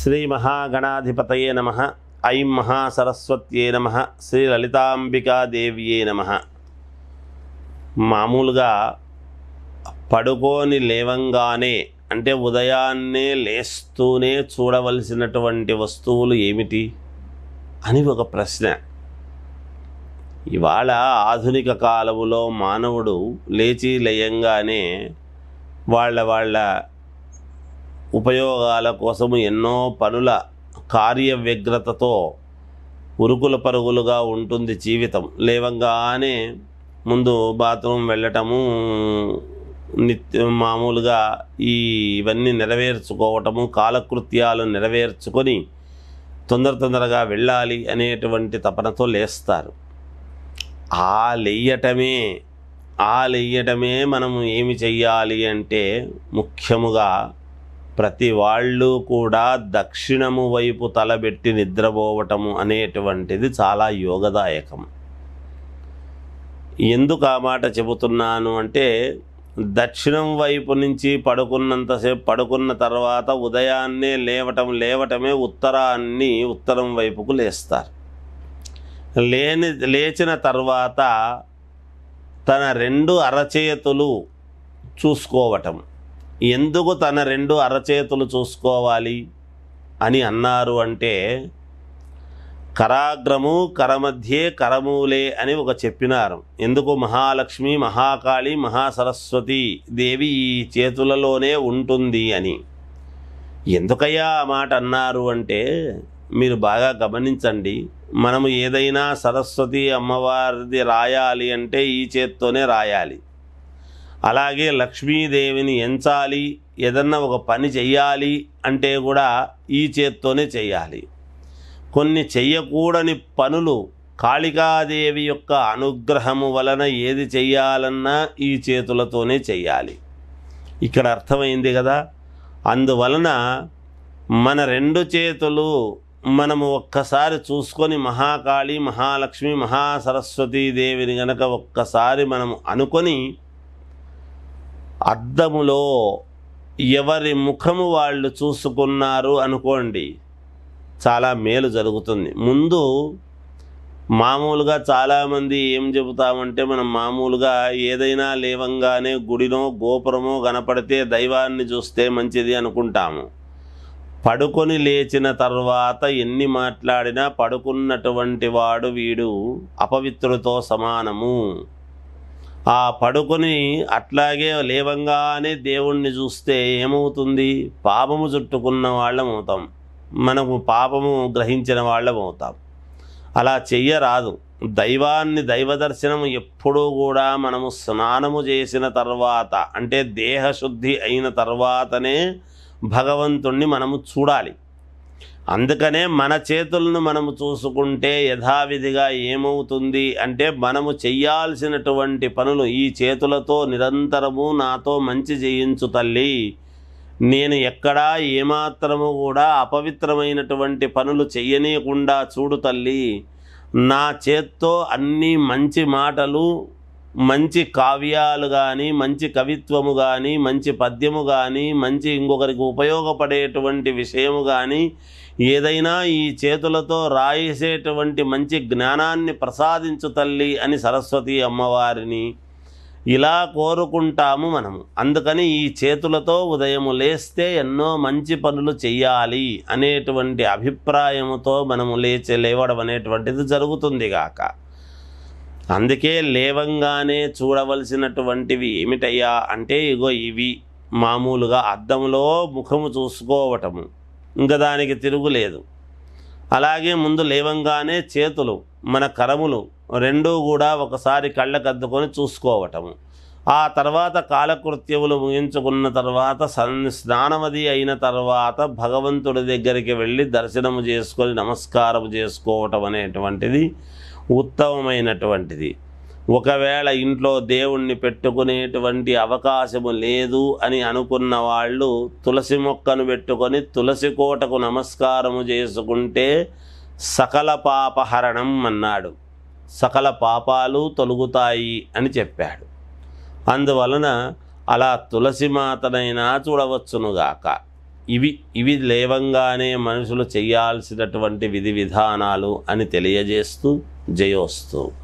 శ్రీ మహాగణాధిపతయే నమః. ఐం మహాసరస్వత్యే నమః. శ్రీ లలితాంబికాదేవ్యే నమః. మామూలుగా పడుకొని లేవంగానే అంటే ఉదయాన్నే లేస్తూనే చూడవలసినటువంటి వస్తువులు ఏమిటి అని ఒక ప్రశ్న. ఇవాళ ఆధునిక కాలములో మానవుడు లేచి లేయంగానే వాళ్ళ ఉపయోగాల కోసము ఎన్నో పనుల కార్యవ్యగ్రతతో ఉరుకుల పరుగులుగా ఉంటుంది జీవితం. లేవంగానే ముందు బాత్రూమ్ వెళ్ళటము, మామూలుగా ఇవన్నీ నెరవేర్చుకోవటము, కాలకృత్యాలు నెరవేర్చుకొని తొందరగా వెళ్ళాలి అనేటువంటి తపనతో లేస్తారు. ఆ లేయటమే మనము ఏమి చెయ్యాలి అంటే, ముఖ్యముగా ప్రతి వాళ్ళు కూడా దక్షిణము వైపు తలబెట్టి నిద్రపోవటము అనేటువంటిది చాలా యోగదాయకం. ఎందుకు ఆ మాట చెబుతున్నాను అంటే, దక్షిణం వైపు నుంచి పడుకున్నంతసేపు పడుకున్న తర్వాత ఉదయాన్నే లేవటమే ఉత్తరం వైపుకు లేస్తారు. లేచిన తర్వాత తన రెండు అరచేతులు చూసుకోవటం. ఎందుకు తన రెండు అరచేతులు చూసుకోవాలి అని అన్నారు అంటే, కరాగ్రము కరమధ్యే కరమూలే అని ఒక చెప్పినారు. ఎందుకు? మహాలక్ష్మి, మహాకాళి, మహాసరస్వతి దేవి ఈ చేతులలోనే ఉంటుంది అని. ఎందుకయ్యా ఆ మాట అన్నారు అంటే, మీరు బాగా గమనించండి. మనము ఏదైనా సరస్వతి అమ్మవారిది రాయాలి అంటే ఈ చేత్తోనే రాయాలి. అలాగే లక్ష్మీదేవిని ఎంచాలి, ఏదన్నా ఒక పని చెయ్యాలి అంటే కూడా ఈ చేత్తోనే చెయ్యాలి. కొన్ని చెయ్యకూడని పనులు కాళికాదేవి యొక్క అనుగ్రహము వలన ఏది చెయ్యాలన్నా ఈ చేతులతోనే చెయ్యాలి. ఇక్కడ అర్థమైంది కదా. అందువలన మన రెండు చేతులు మనము ఒక్కసారి చూసుకొని మహాకాళి, మహాలక్ష్మి, మహాసరస్వతీ దేవిని గనక ఒక్కసారి మనము అనుకొని అద్దములో ఎవరి ముఖము వాళ్ళు చూసుకున్నారు అనుకోండి, చాలా మేలు జరుగుతుంది. ముందు మామూలుగా చాలామంది ఏం చెబుతామంటే, మనం మామూలుగా ఏదైనా లేవంగానే గుడినో గోపురమో కనపడితే దైవాన్ని చూస్తే మంచిది అనుకుంటాము. పడుకొని లేచిన తర్వాత ఎన్ని మాట్లాడినా పడుకున్నటువంటి వాడు వీడు అపవిత్రుడితో సమానము. ఆ పడుకొని అట్లాగే లేవంగానే దేవుణ్ణి చూస్తే ఏమవుతుంది? పాపము చుట్టుకున్న వాళ్ళం అవుతాం, మనము పాపము గ్రహించిన వాళ్ళం అవుతాం. అలా చెయ్యరాదు. దైవాన్ని, దైవ దర్శనం ఎప్పుడూ కూడా మనము స్నానము చేసిన తర్వాత, అంటే దేహశుద్ధి అయిన తర్వాతనే భగవంతుణ్ణి మనము చూడాలి. అందుకనే మన చేతులను మనము చూసుకుంటే యథావిధిగా ఏమవుతుంది అంటే, మనము చెయ్యాల్సినటువంటి పనులు ఈ చేతులతో నిరంతరము నాతో మంచి చేయించు తల్లి, నేను ఎక్కడా ఏమాత్రము కూడా అపవిత్రమైనటువంటి పనులు చెయ్యనీయకుండా చూడు తల్లి, నా చేత్తో అన్ని మంచి మాటలు, మంచి కావ్యాలు కానీ, మంచి కవిత్వము కానీ, మంచి పద్యము కానీ, మంచి ఇంకొకరికి ఉపయోగపడేటువంటి విషయము కానీ ఏదైనా ఈ చేతులతో రాయేసేటువంటి మంచి జ్ఞానాన్ని ప్రసాదించు తల్లి అని సరస్వతి అమ్మవారిని ఇలా కోరుకుంటాము మనము. అందుకని ఈ చేతులతో ఉదయము లేస్తే ఎన్నో మంచి పనులు చెయ్యాలి అనేటువంటి అభిప్రాయముతో మనము లేవడం అనేటువంటిది జరుగుతుంది గాక. అందుకే లేవంగానే చూడవలసినటువంటివి ఏమిటయ్యా అంటే, ఇగో ఇవి మామూలుగా అద్దంలో ముఖము చూసుకోవటము, ఇంకా దానికి తిరుగులేదు. అలాగే ముందు లేవంగానే చేతులు, మన కరములు రెండూ కూడా ఒకసారి కళ్ళకద్దుకొని చూసుకోవటము. ఆ తర్వాత కాలకృత్యములు ముగించుకున్న తర్వాత స్నానమది అయిన తర్వాత భగవంతుడి దగ్గరికి వెళ్ళి దర్శనము చేసుకొని నమస్కారం చేసుకోవటం అనేటువంటిది ఉత్తమమైనటువంటిది. ఒకవేళ ఇంట్లో దేవుణ్ణి పెట్టుకునేటువంటి అవకాశము లేదు అని అనుకున్న వాళ్ళు తులసి మొక్కను పెట్టుకొని తులసి కోటకు నమస్కారము చేసుకుంటే సకల పాపహరణం అన్నాడు. సకల పాపాలు తొలగుతాయి అని చెప్పాడు. అందువలన అలా తులసి మాతనైనా చూడవచ్చునుగాక. ఇవి లేవంగానే మనుషులు చేయాల్సినటువంటి విధి విధానాలు అని తెలియజేస్తూ జయోస్తు.